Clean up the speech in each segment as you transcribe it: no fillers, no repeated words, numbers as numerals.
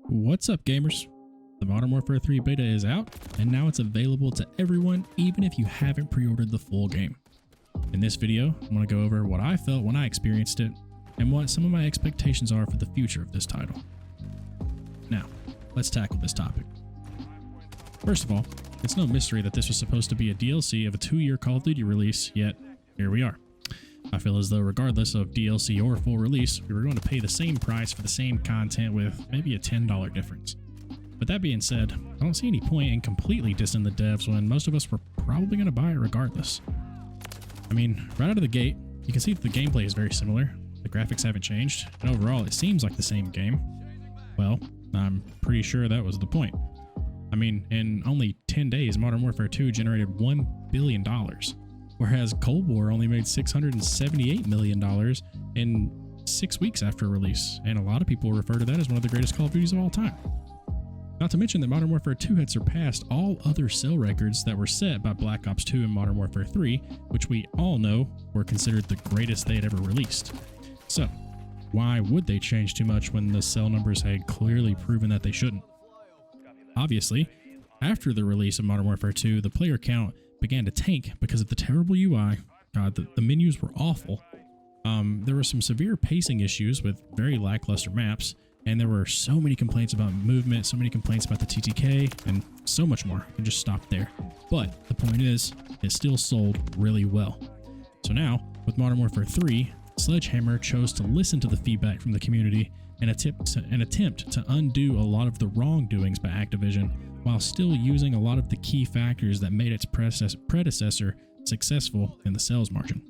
What's up, gamers? The Modern Warfare 3 beta is out, and now it's available to everyone, even if you haven't pre-ordered the full game. In this video, I'm going to go over what I felt when I experienced it, and what some of my expectations are for the future of this title. Now, let's tackle this topic. First of all, it's no mystery that this was supposed to be a DLC of a 2-year Call of Duty release, yet here we are. I feel as though regardless of DLC or full release, we were going to pay the same price for the same content with maybe a $10 difference. But that being said, I don't see any point in completely dissing the devs when most of us were probably going to buy it regardless. I mean, right out of the gate, you can see that the gameplay is very similar, the graphics haven't changed, and overall it seems like the same game. Well, I'm pretty sure that was the point. I mean, in only 10 days, Modern Warfare 2 generated $1 billion. Whereas Cold War only made $678 million in 6 weeks after release, and a lot of people refer to that as one of the greatest Call of Duties of all time. Not to mention that Modern Warfare 2 had surpassed all other sale records that were set by Black Ops 2 and Modern Warfare 3, which we all know were considered the greatest they had ever released. So, why would they change too much when the sale numbers had clearly proven that they shouldn't? Obviously, after the release of Modern Warfare 2, the player count began to tank because of the terrible UI. The menus were awful. There were some severe pacing issues with very lackluster maps, and there were so many complaints about movement, so many complaints about the TTK, and so much more. I can just stop there. But the point is, it still sold really well. So now, with Modern Warfare 3, Sledgehammer chose to listen to the feedback from the community and attempt to undo a lot of the wrongdoings by Activision, while still using a lot of the key factors that made its predecessor successful in the sales margin.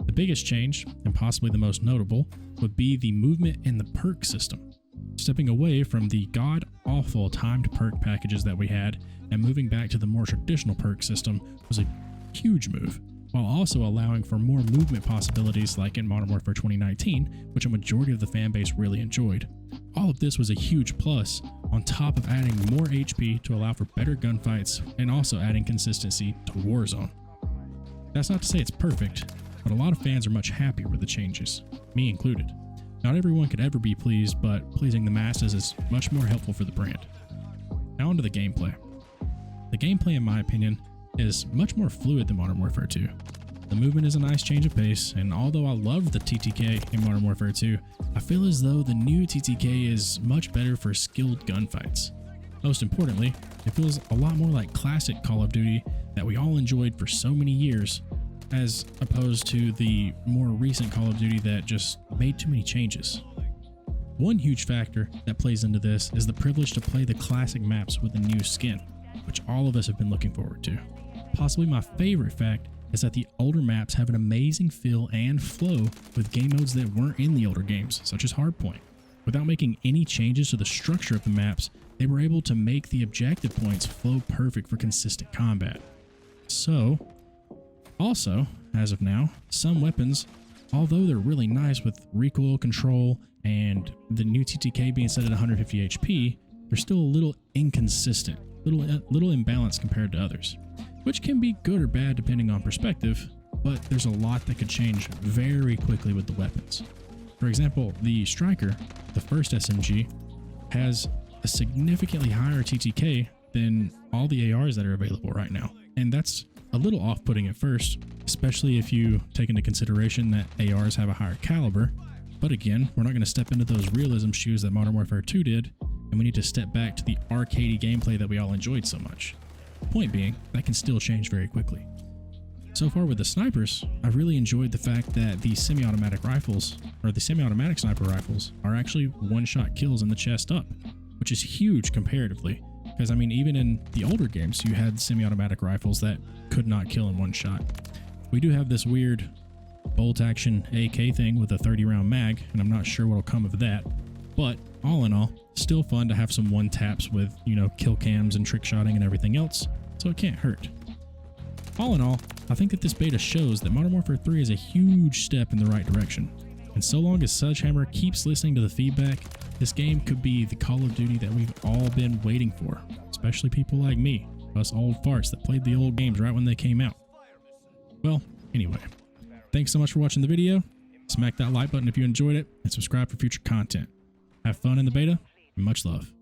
The biggest change, and possibly the most notable, would be the movement in the perk system. Stepping away from the god-awful timed perk packages that we had and moving back to the more traditional perk system was a huge move, while also allowing for more movement possibilities like in Modern Warfare 2019, which a majority of the fanbase really enjoyed. All of this was a huge plus, on top of adding more HP to allow for better gunfights and also adding consistency to Warzone. That's not to say it's perfect, but a lot of fans are much happier with the changes, me included. Not everyone could ever be pleased, but pleasing the masses is much more helpful for the brand. Now onto the gameplay. The gameplay, in my opinion, is much more fluid than Modern Warfare 2. The movement is a nice change of pace, and although I love the TTK in Modern Warfare 2, I feel as though the new TTK is much better for skilled gunfights. Most importantly, it feels a lot more like classic Call of Duty that we all enjoyed for so many years, as opposed to the more recent Call of Duty that just made too many changes. One huge factor that plays into this is the privilege to play the classic maps with a new skin, which all of us have been looking forward to. Possibly my favorite fact is that the older maps have an amazing feel and flow with game modes that weren't in the older games, such as Hardpoint. Without making any changes to the structure of the maps, they were able to make the objective points flow perfect for consistent combat. So, also, as of now, some weapons, although they're really nice with recoil control and the new TTK being set at 150 HP, they're still a little inconsistent, little imbalanced compared to others, which can be good or bad depending on perspective, but there's a lot that could change very quickly with the weapons. For example, the Striker, the first SMG, has a significantly higher TTK than all the ARs that are available right now, and that's a little off-putting at first, especially if you take into consideration that ARs have a higher caliber. But again, we're not going to step into those realism shoes that Modern Warfare 2 did, and we need to step back to the arcadey gameplay that we all enjoyed so much. Point being, that can still change very quickly. So far with the snipers, I've really enjoyed the fact that the semi-automatic rifles, or the semi-automatic sniper rifles, are actually one-shot kills in the chest up, which is huge comparatively. Because, I mean, even in the older games, you had semi-automatic rifles that could not kill in one shot. We do have this weird bolt-action AK thing with a 30-round mag, and I'm not sure what'll come of that. But, all in all, still fun to have some one-taps with, kill cams and trick-shotting and everything else, so it can't hurt. All in all, I think that this beta shows that Modern Warfare 3 is a huge step in the right direction. And so long as Sledgehammer keeps listening to the feedback, this game could be the Call of Duty that we've all been waiting for, especially people like me, us old farts that played the old games right when they came out. Well, anyway, thanks so much for watching the video. Smack that like button if you enjoyed it, and subscribe for future content. Have fun in the beta, and much love.